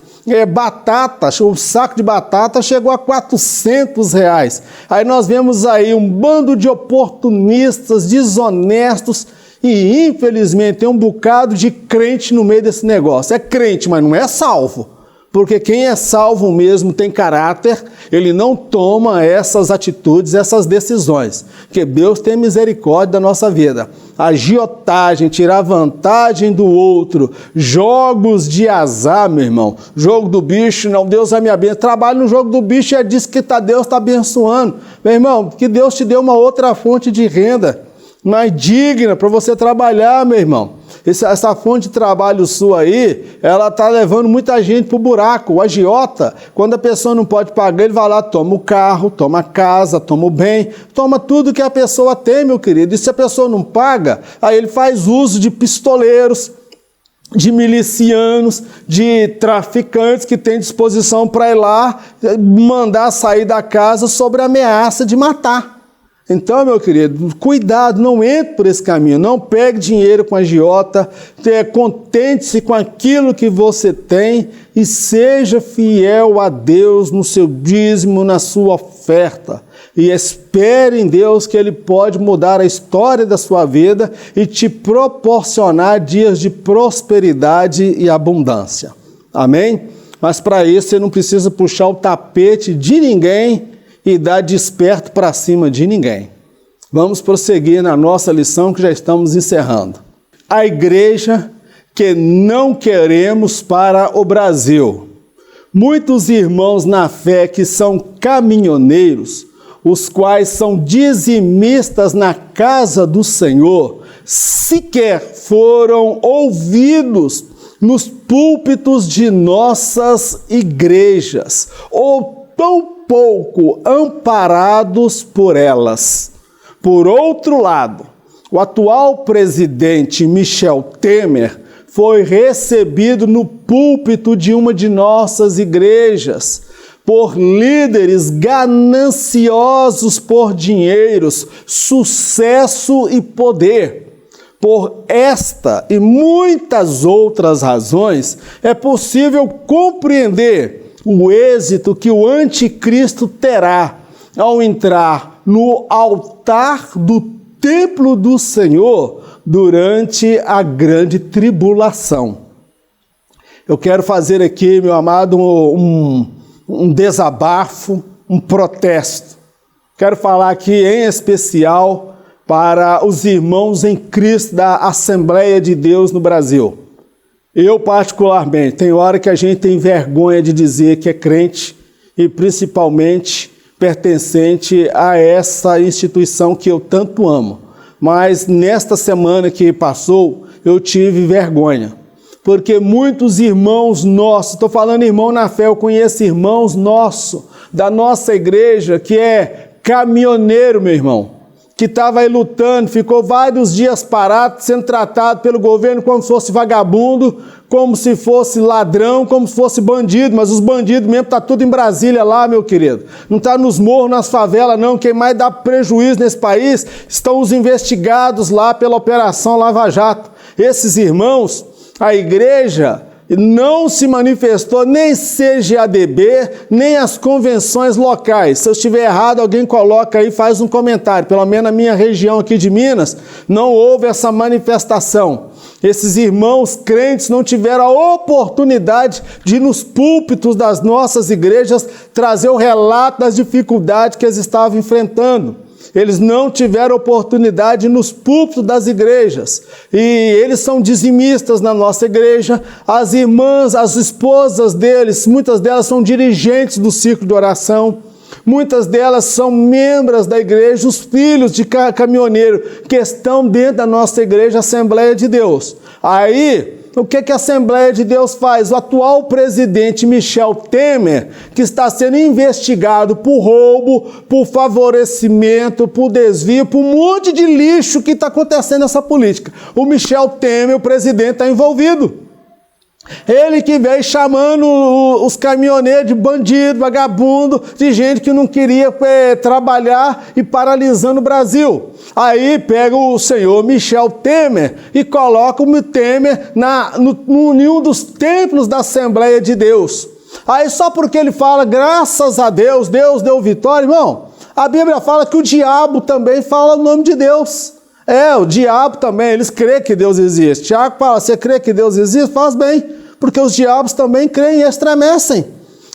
[SPEAKER 1] batata, o saco de batata chegou a R$400, aí nós vemos aí um bando de oportunistas, desonestos, e infelizmente tem um bocado de crente no meio desse negócio. É crente, mas não é salvo. porque quem é salvo mesmo tem caráter, ele não toma essas atitudes, essas decisões, porque Deus tem misericórdia da nossa vida. Agiotagem, tirar vantagem do outro, jogos de azar, meu irmão, jogo do bicho, não, Deus vai me abençoar, trabalho no jogo do bicho e diz que Deus está abençoando. Meu irmão, que Deus te deu uma outra fonte de renda, mais digna para você trabalhar, meu irmão. Essa fonte de trabalho sua aí, ela está levando muita gente para o buraco. O agiota, quando a pessoa não pode pagar, ele vai lá, toma o carro, toma a casa, toma o bem, toma tudo que a pessoa tem, meu querido. E se a pessoa não paga, aí ele faz uso de pistoleiros, de milicianos, de traficantes que têm disposição para ir lá mandar sair da casa sobre a ameaça de matar. Então, meu querido, cuidado, não entre por esse caminho, não pegue dinheiro com agiota, contente-se com aquilo que você tem e seja fiel a Deus no seu dízimo, na sua oferta. E espere em Deus que Ele pode mudar a história da sua vida e te proporcionar dias de prosperidade e abundância. Amém? Mas para isso você não precisa puxar o tapete de ninguém e dar desperto para cima de ninguém. Vamos prosseguir na nossa lição que já estamos encerrando. A igreja que não queremos para o Brasil. Muitos irmãos na fé que são caminhoneiros, os quais são dizimistas na casa do Senhor, sequer foram ouvidos nos púlpitos de nossas igrejas, ou tão pouco amparados por elas. Por outro lado, o atual presidente Michel Temer foi recebido no púlpito de uma de nossas igrejas por líderes gananciosos por dinheiros, sucesso e poder. Por esta e muitas outras razões, é possível compreender o êxito que o anticristo terá ao entrar no altar do templo do Senhor durante a grande tribulação. Eu quero fazer aqui, meu amado, um desabafo, um protesto. Quero falar aqui em especial para os irmãos em Cristo da Assembleia de Deus no Brasil. Eu, particularmente, tem hora que a gente tem vergonha de dizer que é crente e principalmente pertencente a essa instituição que eu tanto amo. Mas nesta semana que passou, eu tive vergonha, porque muitos irmãos nossos, estou falando irmão na fé, eu conheço irmãos nossos, da nossa igreja, que é caminhoneiro, meu irmão, que estava aí lutando, ficou vários dias parado, sendo tratado pelo governo como se fosse vagabundo, como se fosse ladrão, como se fosse bandido, mas os bandidos mesmo estão tudo em Brasília lá, meu querido. Não está nos morros, nas favelas não, quem mais dá prejuízo nesse país estão os investigados lá pela Operação Lava Jato. Esses irmãos, a igreja não se manifestou nem CGADB, nem as convenções locais. Se eu estiver errado, alguém coloca aí, faz um comentário. Pelo menos na minha região aqui de Minas, não houve essa manifestação. Esses irmãos crentes não tiveram a oportunidade de ir nos púlpitos das nossas igrejas trazer o relato das dificuldades que eles estavam enfrentando. Eles não tiveram oportunidade nos púlpitos das igrejas. E eles são dizimistas na nossa igreja. As irmãs, as esposas deles, muitas delas são dirigentes do círculo de oração. Muitas delas são membros da igreja, os filhos de caminhoneiro que estão dentro da nossa igreja, Assembleia de Deus. Aí, o que a Assembleia de Deus faz? O atual presidente Michel Temer, que está sendo investigado por roubo, por favorecimento, por desvio, por um monte de lixo que está acontecendo nessa política. O Michel Temer, o presidente, está envolvido. Ele que veio chamando os caminhoneiros de bandido, vagabundo, de gente que não queria trabalhar e paralisando o Brasil. Aí pega o senhor Michel Temer e coloca o Temer em um dos templos da Assembleia de Deus. Aí só porque ele fala, graças a Deus, Deus deu vitória, irmão, a Bíblia fala que o diabo também fala o nome de Deus. O diabo também, eles creem que Deus existe. Tiago fala, você crê que Deus existe? Faz bem, porque os diabos também creem e estremecem.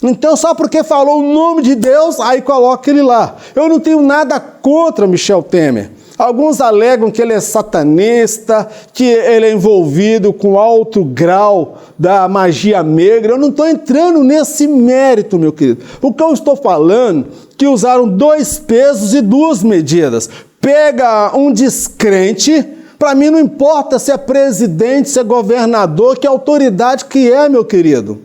[SPEAKER 1] Então, só porque falou o nome de Deus, aí coloca ele lá. Eu não tenho nada contra Michel Temer. Alguns alegam que ele é satanista, que ele é envolvido com alto grau da magia negra. Eu não estou entrando nesse mérito, meu querido. O que eu estou falando é que usaram 2 pesos e 2 medidas. Pega um descrente, para mim não importa se é presidente, se é governador, que autoridade que é, meu querido.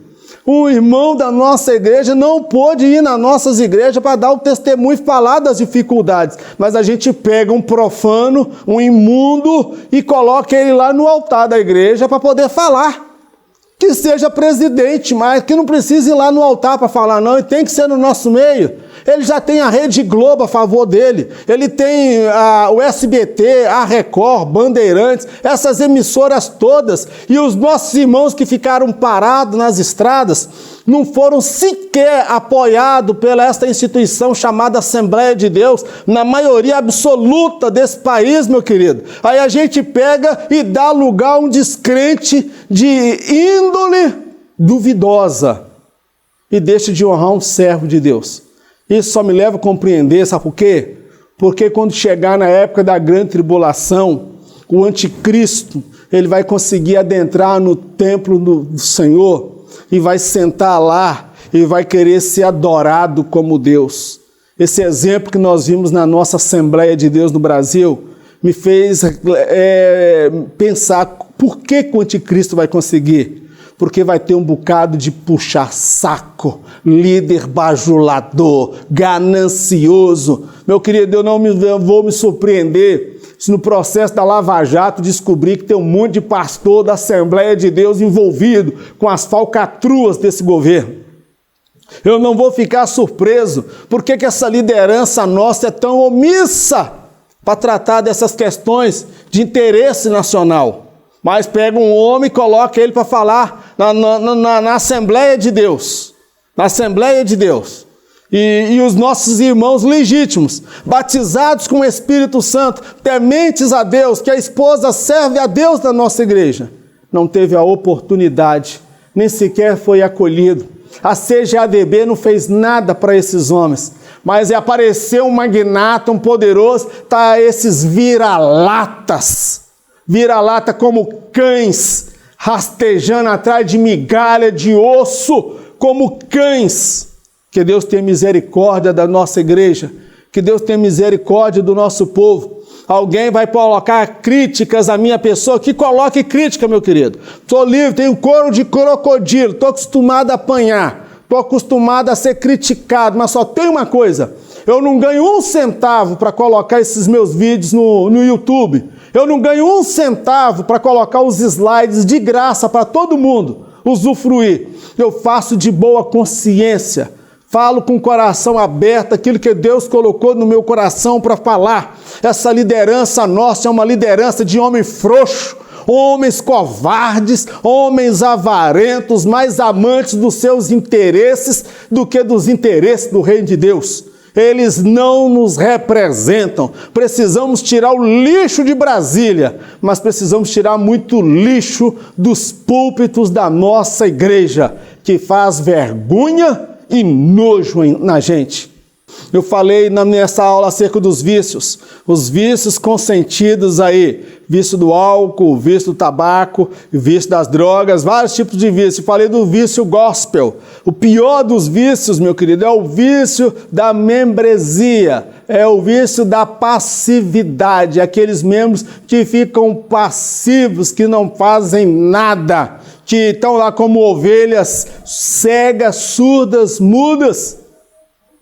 [SPEAKER 1] O irmão da nossa igreja não pôde ir nas nossas igrejas para dar o testemunho e falar das dificuldades. Mas a gente pega um profano, um imundo e coloca ele lá no altar da igreja para poder falar. Que seja presidente, mas que não precise ir lá no altar para falar não, e tem que ser no nosso meio. Ele já tem a Rede Globo a favor dele, ele tem o SBT, a Record, Bandeirantes, essas emissoras todas, e os nossos irmãos que ficaram parados nas estradas não foram sequer apoiados pela esta instituição chamada Assembleia de Deus, na maioria absoluta desse país, meu querido. Aí a gente pega e dá lugar a um descrente de índole duvidosa e deixa de honrar um servo de Deus. Isso só me leva a compreender, sabe por quê? Porque quando chegar na época da grande tribulação, o anticristo, ele vai conseguir adentrar no templo do Senhor e vai sentar lá e vai querer ser adorado como Deus. Esse exemplo que nós vimos na nossa Assembleia de Deus no Brasil me fez pensar por que o anticristo vai conseguir. Porque vai ter um bocado de puxa-saco, líder bajulador, ganancioso. Meu querido, eu não vou me surpreender se no processo da Lava Jato descobrir que tem um monte de pastor da Assembleia de Deus envolvido com as falcatruas desse governo. Eu não vou ficar surpreso porque que essa liderança nossa é tão omissa para tratar dessas questões de interesse nacional. Mas pega um homem e coloca ele para falar na Assembleia de Deus. Na Assembleia de Deus. E os nossos irmãos legítimos, batizados com o Espírito Santo, tementes a Deus, que a esposa serve a Deus na nossa igreja, não teve a oportunidade, nem sequer foi acolhido. A CGADB não fez nada para esses homens, mas apareceu um magnata, um poderoso, tá esses vira-latas como cães, rastejando atrás de migalha de osso, como cães. Que Deus tenha misericórdia da nossa igreja, que Deus tenha misericórdia do nosso povo. Alguém vai colocar críticas à minha pessoa, que coloque crítica, meu querido. Estou livre, tenho couro de crocodilo, estou acostumado a apanhar, estou acostumado a ser criticado, mas só tem uma coisa: eu não ganho 1 centavo para colocar esses meus vídeos no YouTube. Eu não ganho 1 centavo para colocar os slides de graça para todo mundo usufruir. Eu faço de boa consciência. Falo com o coração aberto aquilo que Deus colocou no meu coração para falar. Essa liderança nossa é uma liderança de homem frouxo, homens covardes, homens avarentos, mais amantes dos seus interesses do que dos interesses do reino de Deus. Eles não nos representam. Precisamos tirar o lixo de Brasília, mas precisamos tirar muito lixo dos púlpitos da nossa igreja, que faz vergonha e nojo na gente. Eu falei nessa aula acerca dos vícios, os vícios consentidos aí, vício do álcool, vício do tabaco, vício das drogas, vários tipos de vício. Falei do vício gospel. O pior dos vícios, meu querido, é o vício da membresia, é o vício da passividade, aqueles membros que ficam passivos, que não fazem nada, que estão lá como ovelhas cegas, surdas, mudas,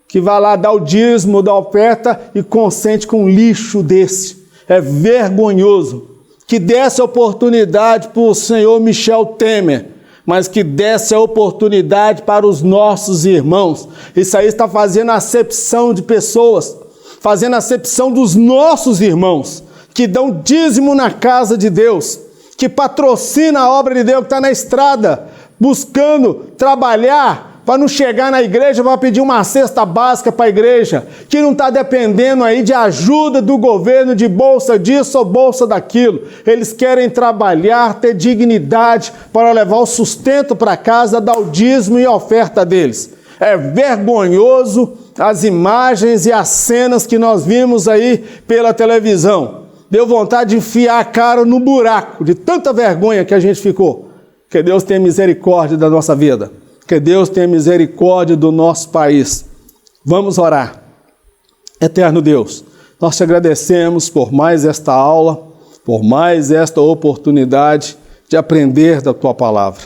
[SPEAKER 1] que vai lá dar o dízimo, dar a oferta e consente com um lixo desse. É vergonhoso. Que desse a oportunidade para o senhor Michel Temer, mas que desse a oportunidade para os nossos irmãos. Isso aí está fazendo acepção de pessoas, fazendo acepção dos nossos irmãos, que dão dízimo na casa de Deus, que patrocina a obra de Deus, que está na estrada, buscando trabalhar, para não chegar na igreja para pedir uma cesta básica para a igreja, que não está dependendo aí de ajuda do governo, de bolsa disso ou bolsa daquilo. Eles querem trabalhar, ter dignidade para levar o sustento para casa, dar o dízimo e a oferta deles. É vergonhoso as imagens e as cenas que nós vimos aí pela televisão. Deu vontade de enfiar a cara no buraco, de tanta vergonha que a gente ficou. Que Deus tenha misericórdia da nossa vida. Que Deus tenha misericórdia do nosso país. Vamos orar. Eterno Deus, nós te agradecemos por mais esta aula, por mais esta oportunidade de aprender da tua palavra.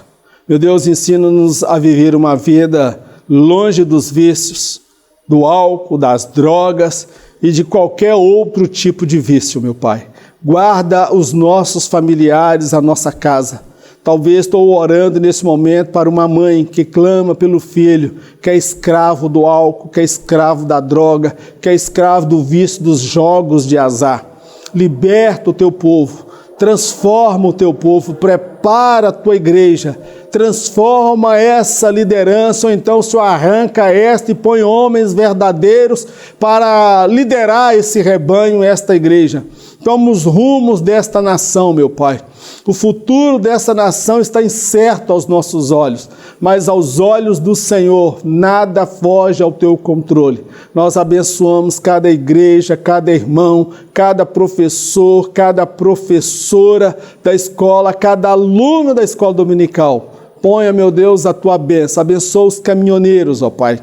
[SPEAKER 1] Meu Deus, ensina-nos a viver uma vida longe dos vícios, do álcool, das drogas e de qualquer outro tipo de vício, meu Pai. Guarda os nossos familiares, a nossa casa. Talvez estou orando nesse momento para uma mãe que clama pelo filho, que é escravo do álcool, que é escravo da droga, que é escravo do vício dos jogos de azar. Liberta o teu povo, transforma o teu povo, prepara a tua igreja, transforma essa liderança, ou então o Senhor arranca esta e põe homens verdadeiros para liderar esse rebanho, esta igreja. Toma os rumos desta nação, meu Pai. O futuro dessa nação está incerto aos nossos olhos, mas aos olhos do Senhor nada foge ao teu controle. Nós abençoamos cada igreja, cada irmão, cada professor, cada professora da escola, cada aluno da escola dominical. Ponha, meu Deus, a tua bênção. Abençoa os caminhoneiros, ó Pai.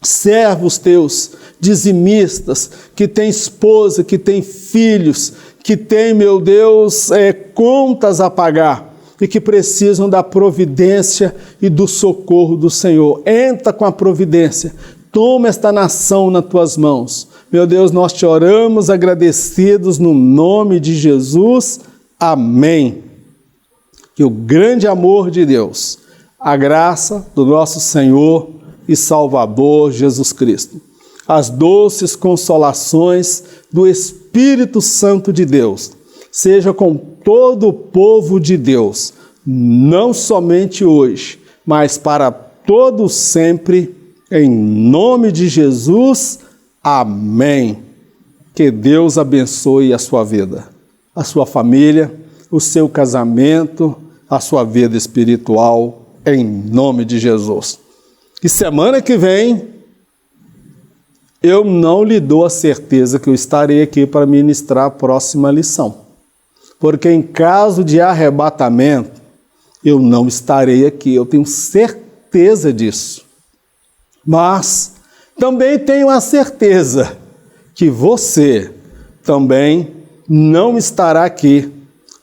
[SPEAKER 1] Servos teus, dizimistas, que têm esposa, que têm filhos, que têm, meu Deus, contas a pagar e que precisam da providência e do socorro do Senhor. Entra com a providência, toma esta nação nas tuas mãos. Meu Deus, nós te oramos agradecidos no nome de Jesus. Amém. Que o grande amor de Deus, a graça do nosso Senhor e Salvador Jesus Cristo, as doces consolações do Espírito Santo de Deus, seja com todo o povo de Deus, não somente hoje, mas para todos sempre, em nome de Jesus. Amém. Que Deus abençoe a sua vida, a sua família, o seu casamento, a sua vida espiritual, em nome de Jesus. E semana que vem, eu não lhe dou a certeza que eu estarei aqui para ministrar a próxima lição. Porque em caso de arrebatamento, eu não estarei aqui, eu tenho certeza disso. Mas também tenho a certeza que você também não estará aqui,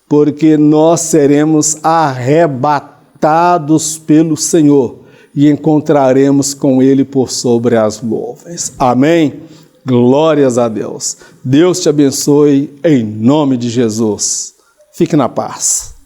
[SPEAKER 1] porque nós seremos arrebatados pelo Senhor e encontraremos com Ele por sobre as nuvens. Amém? Glórias a Deus. Deus te abençoe em nome de Jesus. Fique na paz.